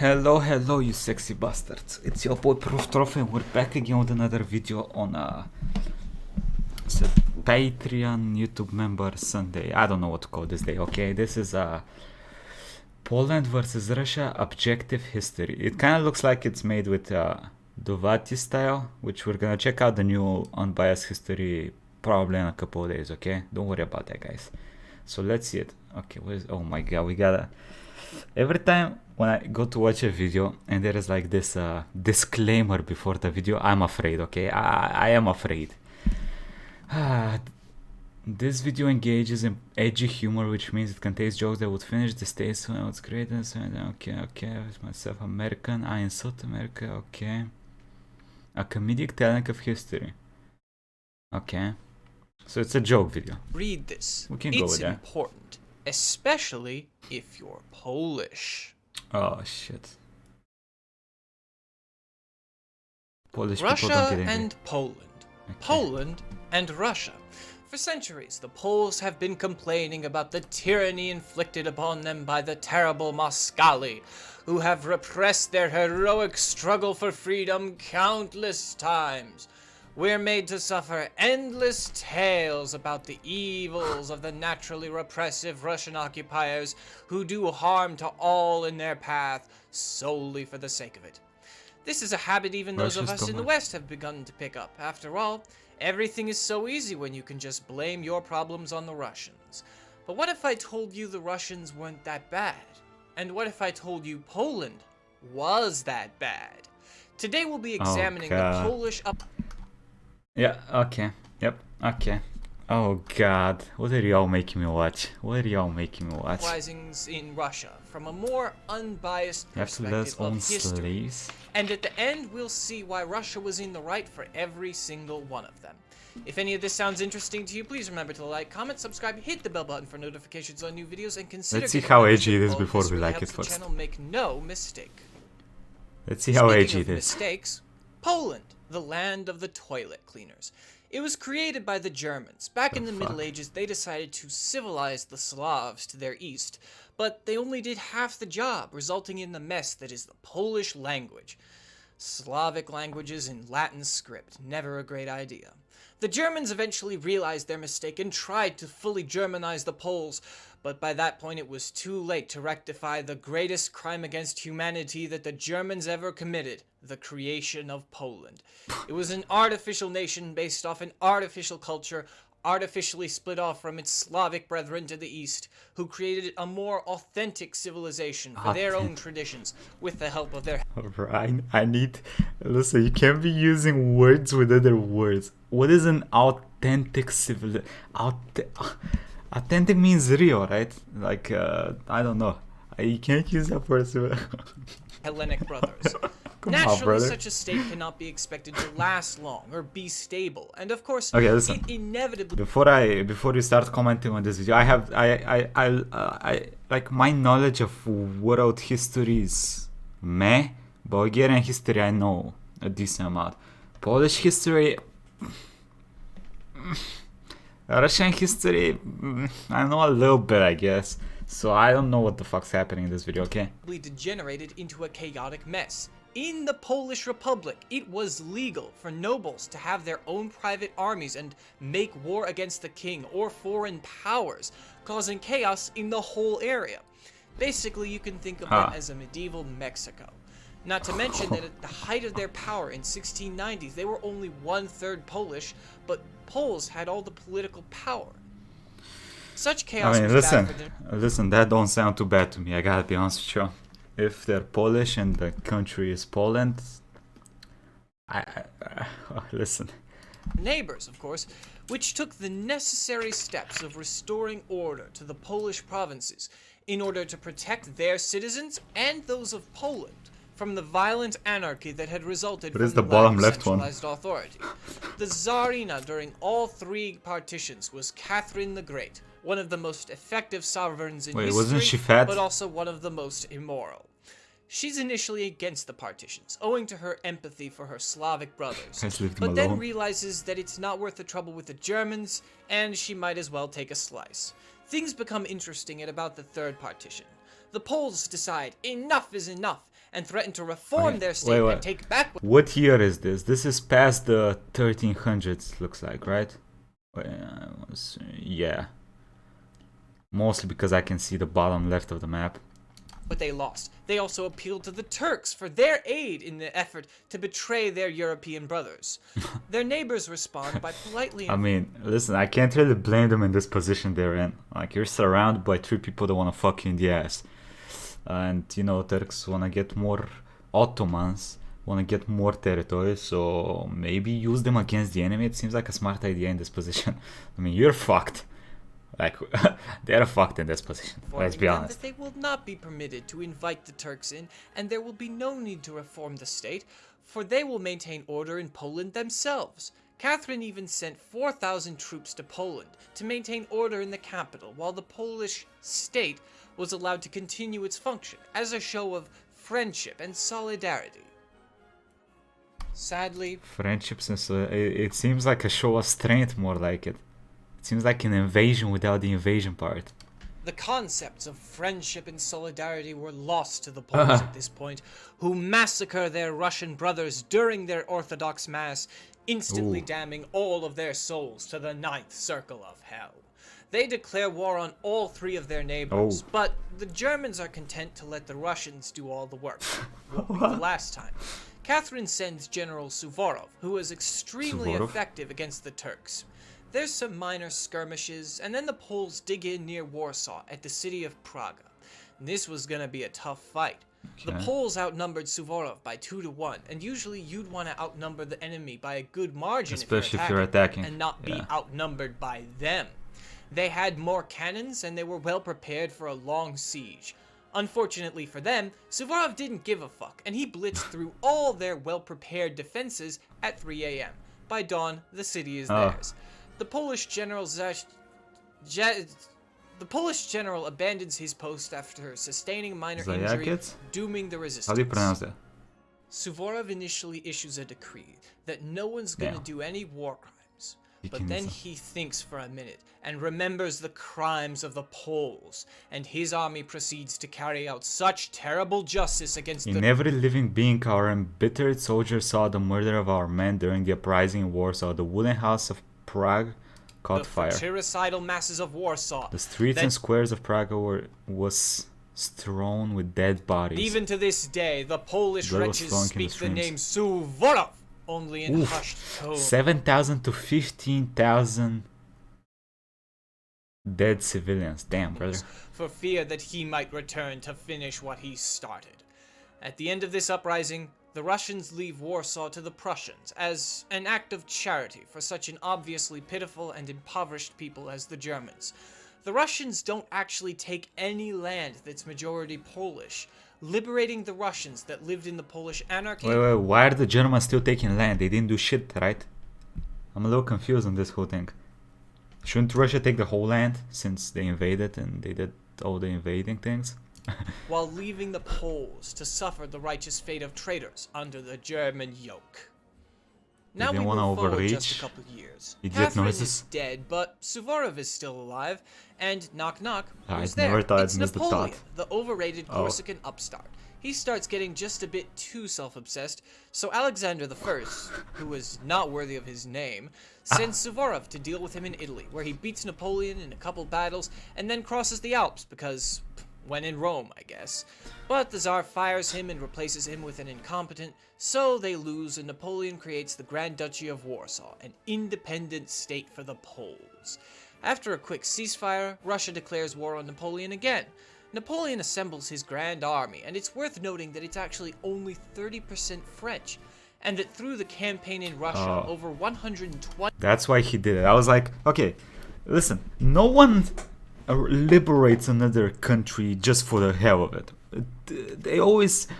Hello, you sexy bastards. It's your boy Proftrof and we're back again with another video on it's a Patreon YouTube member Sunday. I don't know what to call this day, okay? This is Poland versus Russia objective history. It kind of looks like it's made with Duvati style, which we're gonna check out the new unbiased history probably in a couple of days, okay? Don't worry about that, guys. So let's see it. Okay, oh my god, we gotta... Every time when I go to watch a video and there is like this disclaimer before the video, I'm afraid, okay? I am afraid. This video engages in edgy humor, which means it contains jokes that would finish the stage. So it's great. Okay. It's myself American. I insult America. Okay. A comedic telling of history. Okay. So it's a joke video. Read this. We can go with that. It's important, especially if you're Polish. Oh shit. Polish Russia people don't get angry. and Poland. Okay. Poland and Russia. For centuries, the Poles have been complaining about the tyranny inflicted upon them by the terrible Moskali, who have repressed their heroic struggle for freedom countless times. We're made to suffer endless tales about the evils of the naturally repressive Russian occupiers who do harm to all in their path solely for the sake of it. This is a habit even those of us in the West have begun to pick up. After all, everything is so easy when you can just blame your problems on the Russians. But what if I told you the Russians weren't that bad? And what if I told you Poland was that bad? Today we'll be examining the Polish Yeah, okay. Yep, okay. Oh god, what are y'all making me watch? Uprisings in Russia from a more unbiased perspective of history. And at the end, we'll see why Russia was in the right for every single one of them. If any of this sounds interesting to you, please remember to like, comment, subscribe, hit the bell button for notifications on new videos, and consider... Let's see how edgy it is before we like it first. Channel make no mistake. Let's see how edgy it is. Mistakes, Poland, the land of the toilet cleaners. It was created by the Germans. Back in the Middle Ages, they decided to civilize the Slavs to their east, but they only did half the job, resulting in the mess that is the Polish language. Slavic languages in Latin script, never a great idea. The Germans eventually realized their mistake and tried to fully Germanize the Poles, but by that point it was too late to rectify the greatest crime against humanity that the Germans ever committed, the creation of Poland. It was an artificial nation based off an artificial culture, artificially split off from its Slavic brethren to the east, who created a more authentic civilization for their own traditions, with the help of their... I need... Listen, you can't be using words with other words. What is an authentic civilization? Authentic means real, right? Like, I don't know. You can't use that for Hellenic brothers. Naturally, such a state cannot be expected to last long or be stable, and of course, listen. It inevitably... Before you start commenting on this video, I like, my knowledge of world history is meh. Bulgarian history I know a decent amount. Polish history, Russian history, I know a little bit, I guess. So I don't know what the fuck's happening in this video, okay? Degenerated into a chaotic mess. In the Polish Republic, it was legal for nobles to have their own private armies and make war against the king or foreign powers, causing chaos in the whole area. Basically, you can think of it as a medieval Mexico. Not to mention that at the height of their power in 1690s, they were only 1/3 Polish, but Poles had all the political power. Such chaos was bad for them. Listen, that don't sound too bad to me, I gotta be honest with you. If they're Polish and the country is Poland, listen. Neighbors, of course, which took the necessary steps of restoring order to the Polish provinces in order to protect their citizens and those of Poland from the violent anarchy that had resulted from the bottom left centralized authority. The Tsarina during all three partitions was Catherine the Great, one of the most effective sovereigns in history, wasn't she fat? but also one of the most immoral. She's initially against the partitions, owing to her empathy for her Slavic brothers, but then realizes that it's not worth the trouble with the Germans, and she might as well take a slice. Things become interesting at about the third partition. The Poles decide enough is enough, and threatened to reform their state and take back. What year is this? This is past the 1300s, looks like, right? Yeah. Mostly because I can see the bottom left of the map. But they lost. They also appealed to the Turks for their aid in the effort to betray their European brothers. Their neighbors respond by politely... I mean, listen, I can't really blame them in this position they're in. Like, you're surrounded by 3 people that want to fuck you in the ass. And, you know, Turks want to get more Ottomans, want to get more territory, so maybe use them against the enemy. It seems like a smart idea in this position. I mean, you're fucked. Like, they're fucked in this position, let's be honest. That they will not be permitted to invite the Turks in, and there will be no need to reform the state, for they will maintain order in Poland themselves. Catherine even sent 4,000 troops to Poland to maintain order in the capital, while the Polish state was allowed to continue its function as a show of friendship and solidarity. Sadly, friendships and so it seems like a show of strength, more like it. It seems like an invasion without the invasion part. The concepts of friendship and solidarity were lost to the Poles at this point, who massacre their Russian brothers during their Orthodox Mass, instantly damning all of their souls to the 9th circle of hell. They declare war on all 3 of their neighbors, but the Germans are content to let the Russians do all the work. Won't be the last time. Catherine sends General Suvorov, who was extremely effective against the Turks. There's some minor skirmishes, and then the Poles dig in near Warsaw at the city of Praga. This was gonna be a tough fight. The Poles outnumbered Suvorov by 2 to 1, and usually you'd want to outnumber the enemy by a good margin, especially if you're attacking, and not be outnumbered by them. They had more cannons, and they were well prepared for a long siege. Unfortunately for them, Suvorov didn't give a fuck, and he blitzed through all their well-prepared defenses at 3 a.m. By dawn, the city is theirs. The Polish general abandons his post after sustaining minor injury, dooming the resistance. How do you pronounce that? Suvorov initially issues a decree that no one's gonna do any war crimes. But then he thinks for a minute and remembers the crimes of the Poles, and his army proceeds to carry out such terrible justice against In every living being, our embittered soldiers saw the murder of our men during the uprising in Warsaw. The wooden house of Prague caught fire. The fratricidal masses of Warsaw. The streets and squares of Prague was strewn with dead bodies. Even to this day, the Polish wretches speak the name Suvorov only in hushed tones. 7,000 to 15,000 dead civilians. Damn, brother. For fear that he might return to finish what he started. At the end of this uprising, the Russians leave Warsaw to the Prussians as an act of charity for such an obviously pitiful and impoverished people as the Germans. The Russians don't actually take any land that's majority Polish, liberating the Russians that lived in the Polish anarchy. Wait, why are the Germans still taking land? They didn't do shit, right? I'm a little confused on this whole thing. Shouldn't Russia take the whole land since they invaded and they did all the invading things? While leaving the Poles to suffer the righteous fate of traitors under the German yoke. Now we move forward just a couple years. Catherine is dead, but Suvorov is still alive, and knock knock, who's there? It's Napoleon, the overrated Corsican upstart. He starts getting just a bit too self-obsessed, so Alexander I, who was not worthy of his name, sends Suvorov to deal with him in Italy, where he beats Napoleon in a couple battles, and then crosses the Alps, because when in Rome, I guess. But the Tsar fires him and replaces him with an incompetent, so they lose and Napoleon creates the Grand Duchy of Warsaw, an independent state for the Poles. After a quick ceasefire, Russia declares war on Napoleon again. Napoleon assembles his grand army, and it's worth noting that it's actually only 30% French, and that through the campaign in Russia, over 120... That's why he did it. I was like, okay, listen, no one liberates another country just for the hell of it.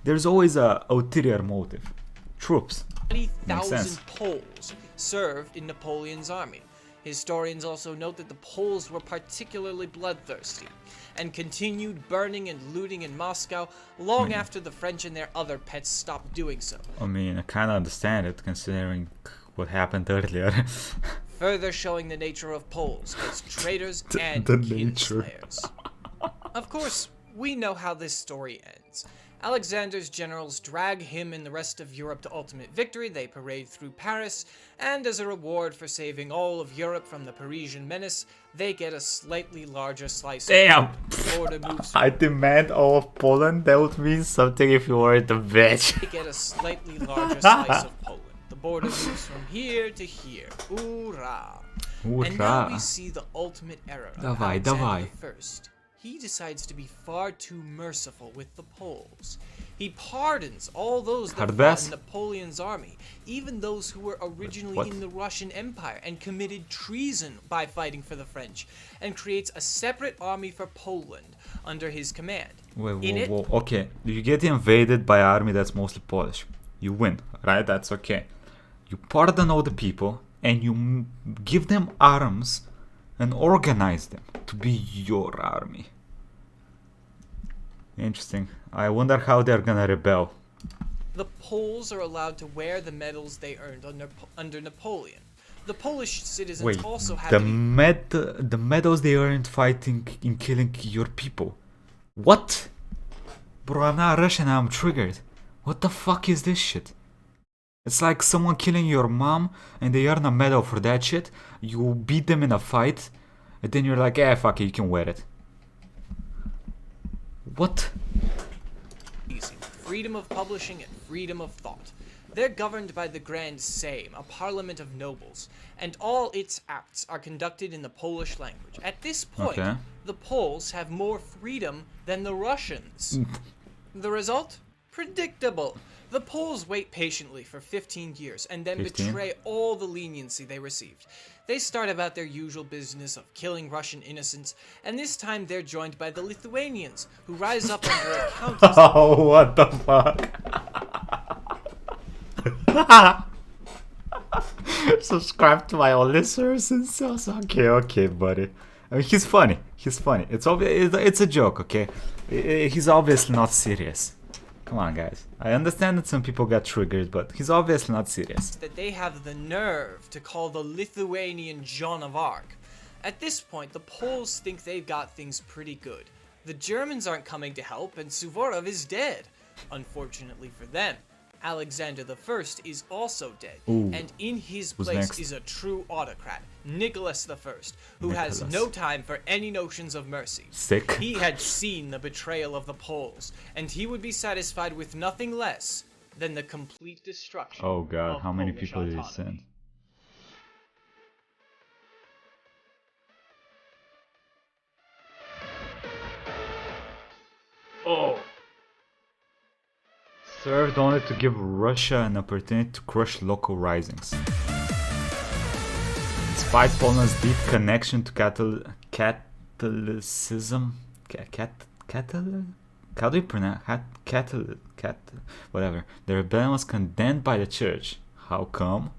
There's always a ulterior motive. Troops. 20,000 Poles served in Napoleon's army. Historians also note that the Poles were particularly bloodthirsty and continued burning and looting in Moscow long after the French and their other pets stopped doing so. I mean, I kind of understand it considering what happened earlier. Further showing the nature of Poles as traitors and kinslayers. Of course, we know how this story ends. Alexander's generals drag him and the rest of Europe to ultimate victory. They parade through Paris, and as a reward for saving all of Europe from the Parisian menace, they get a slightly larger slice Damn! of the border moves I demand all of Poland. That would mean something if you weren't a bitch. They get a slightly larger slice of Poland. The border moves from here to here. Hoorah! And now we see the ultimate error of Alexander I. He decides to be far too merciful with the Poles. He pardons all those that fought in Napoleon's army, even those who were originally in the Russian Empire and committed treason by fighting for the French, and creates a separate army for Poland under his command. Wait, okay, you get invaded by an army that's mostly Polish. You win, right? That's okay. You pardon all the people, and you give them arms and organize them to be your army. Interesting. I wonder how they're gonna rebel. The Poles are allowed to wear the medals they earned under Napoleon. The Polish citizens also have the medals they earned fighting in killing your people. What? Bro, I'm not Russian, I'm triggered. What the fuck is this shit? It's like someone killing your mom and they earn a medal for that shit. You beat them in a fight and then you're like, fuck it, you can wear it. What? Easy. Freedom of publishing and freedom of thought. They're governed by the Grand Sejm, a parliament of nobles, and all its acts are conducted in the Polish language. At this point, the Poles have more freedom than the Russians. The result? Predictable. The Poles wait patiently for 15 years and then betray all the leniency they received. They start about their usual business of killing Russian innocents, and this time they're joined by the Lithuanians, who rise up under a countess. Oh, what the fuck? Subscribe to my own listeners and stuff. Okay, buddy. I mean, he's funny. It's a joke, okay? He's obviously not serious. Come on, guys. I understand that some people got triggered, but he's obviously not serious. That they have the nerve to call the Lithuanian Joan of Arc. At this point, the Poles think they've got things pretty good. The Germans aren't coming to help, and Suvorov is dead. Unfortunately for them, Alexander I is also dead, and in his place is a true autocrat, Nicholas I, who has no time for any notions of mercy. Sick. He had seen the betrayal of the Poles, and he would be satisfied with nothing less than the complete destruction. Oh god, how many people did he send? Oh! Served only to give Russia an opportunity to crush local risings. Despite Poland's deep connection to Catholicism, how do you pronounce whatever? The rebellion was condemned by the church. How come?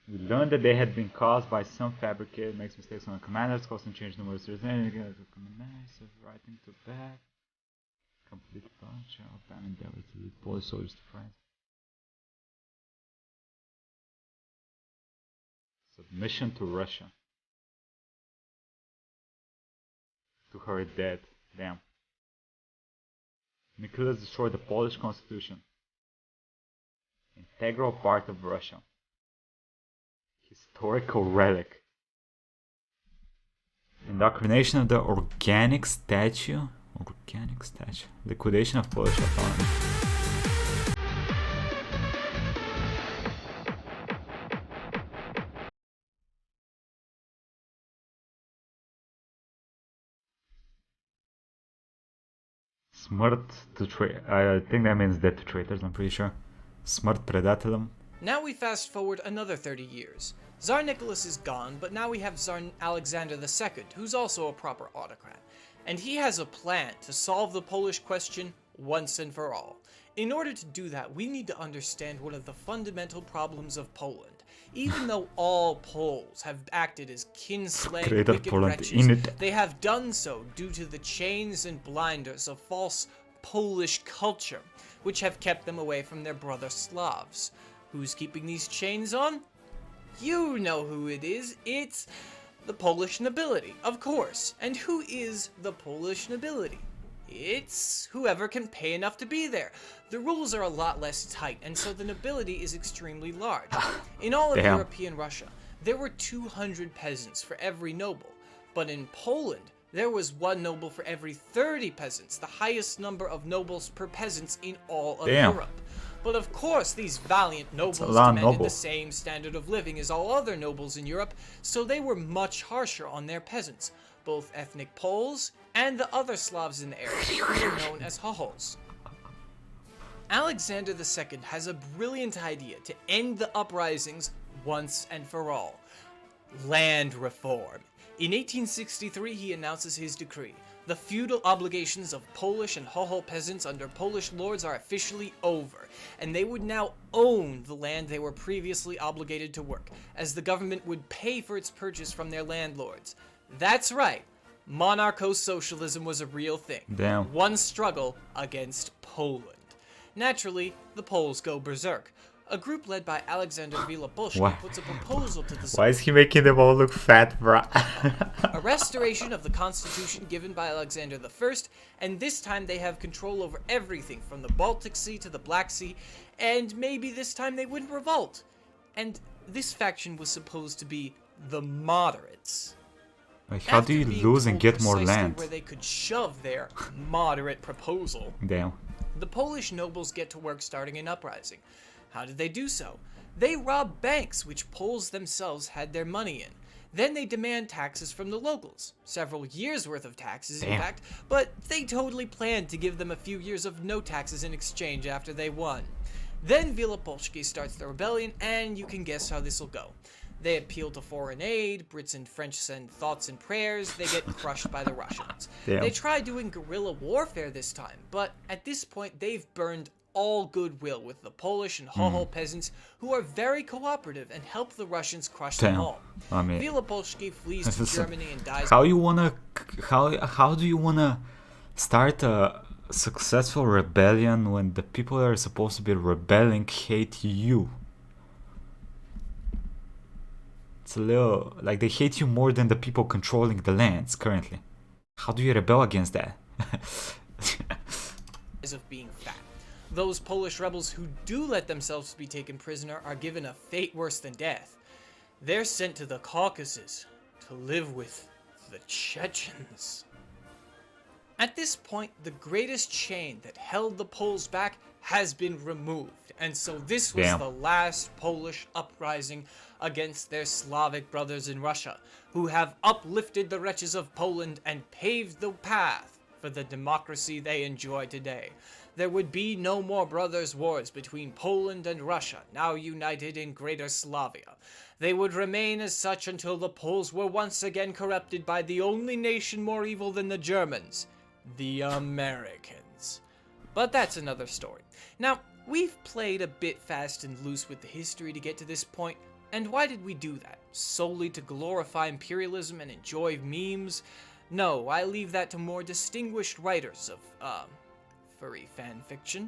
We learned that they had been caused by some fabricated makes mistakes on the commanders, causing change numerous writing to back. Complete bunch of abandoned endeavor to lead Polish soldiers to France. Submission to Russia. To her death. Damn. Nicholas destroyed the Polish constitution. Integral part of Russia. Historical relic. Indoctrination of the organic statue. Liquidation of Polish autonomy. Smrt to I think that means death to traitors, I'm pretty sure. Smrt predatelem. Now we fast forward another 30 years. Tsar Nicholas is gone, but now we have Tsar Alexander II, who's also a proper autocrat. And he has a plan to solve the Polish question once and for all. In order to do that, we need to understand one of the fundamental problems of Poland. Even though all Poles have acted as kinslaying wicked wretches, they have done so due to the chains and blinders of false Polish culture, which have kept them away from their brother Slavs. Who's keeping these chains on? You know who it is. It's the Polish nobility, of course. And who is the Polish nobility? It's whoever can pay enough to be there. The rules are a lot less tight, and so the nobility is extremely large. In all of Damn. European Russia, there were 200 peasants for every noble, but in Poland, there was one noble for every 30 peasants, the highest number of nobles per peasants in all of Damn. Europe. But of course, these valiant nobles lot of demanded noble. the same standard of living as all other nobles in Europe, so they were much harsher on their peasants, both ethnic Poles and the other Slavs in the area, who were known as Hohols. Alexander II has a brilliant idea to end the uprisings once and for all. Land reform. In 1863, he announces his decree. The feudal obligations of Polish and Hohol peasants under Polish lords are officially over, and they would now own the land they were previously obligated to work, as the government would pay for its purchase from their landlords. That's right, monarcho-socialism was a real thing. Damn. One struggle against Poland. Naturally, the Poles go berserk. A group led by Alexander Wielopolski Why? puts a proposal to the Why is he making them all look fat, bruh? a restoration of the constitution given by Alexander I, and this time they have control over everything from the Baltic Sea to the Black Sea, and maybe this time they wouldn't revolt. And this faction was supposed to be the moderates. Like, how do you After being lose and told get more precisely land? where they could shove their moderate proposal, Damn. the Polish nobles get to work starting an uprising. How did they do so? They rob banks which Poles themselves had their money in. Then they demand taxes from the locals. Several years worth of taxes, in Damn. fact, but they totally planned to give them a few years of no taxes in exchange after they won. Then Wielopolski starts the rebellion, and you can guess how this will go. They appeal to foreign aid, Brits and French send thoughts and prayers, they get crushed by the Russians. Damn. They try doing guerrilla warfare this time, but at this point they've burned all goodwill with the Polish and Hohol peasants, who are very cooperative and help the Russians crush them Damn. all. I mean, Wielopolski flees to Listen, Germany and dies. how you wanna, how do you wanna start a successful rebellion when the people that are supposed to be rebelling hate you? It's a little, like, they hate you more than the people controlling the lands currently. How do you rebel against that? Of being fat. Those Polish rebels who do let themselves be taken prisoner are given a fate worse than death. They're sent to the Caucasus to live with the Chechens. At this point, the greatest chain that held the Poles back has been removed, and so this was Damn. the last Polish uprising against their Slavic brothers in Russia, who have uplifted the wretches of Poland and paved the path for the democracy they enjoy today. There would be no more brothers' wars between Poland and Russia, now united in Greater Slavia. They would remain as such until the Poles were once again corrupted by the only nation more evil than the Germans, the Americans. But that's another story. Now, we've played a bit fast and loose with the history to get to this point, and why did we do that? Solely to glorify imperialism and enjoy memes? No, I leave that to more distinguished writers of, furry fanfiction.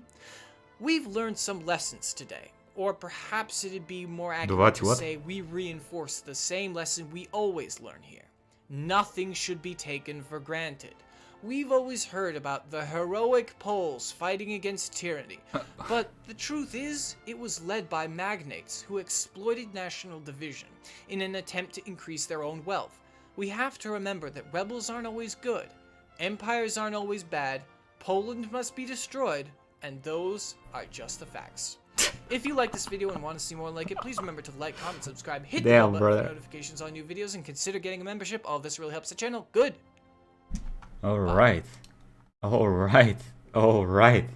We've learned some lessons today, or perhaps it'd be more accurate to say we reinforce the same lesson we always learn here. Nothing should be taken for granted. We've always heard about the heroic Poles fighting against tyranny, but the truth is, it was led by magnates who exploited national division in an attempt to increase their own wealth. We have to remember that rebels aren't always good, empires aren't always bad, Poland must be destroyed, and those are just the facts. If you like this video and want to see more like it, please remember to like, comment, subscribe, hit the bell button for notifications on new videos, and consider getting a membership. All of this really helps the channel. Good. Alright. Alright. Alright.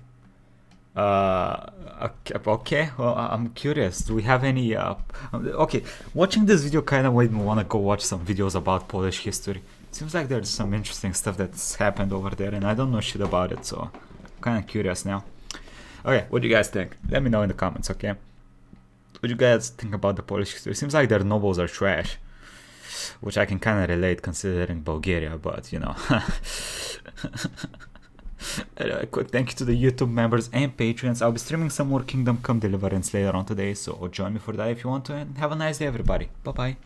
Okay, well, I'm curious. Do we have any, okay, watching this video kind of made me want to go watch some videos about Polish history. Seems like there's some interesting stuff that's happened over there, and I don't know shit about it, so I'm kind of curious now. Okay, what do you guys think? Let me know in the comments, okay? What do you guys think about the Polish history? Seems like their nobles are trash, which I can kind of relate considering Bulgaria, but, you know. Anyway, quick thank you to the YouTube members and patrons. I'll be streaming some more Kingdom Come Deliverance later on today, so join me for that if you want to, and have a nice day, everybody. Bye-bye.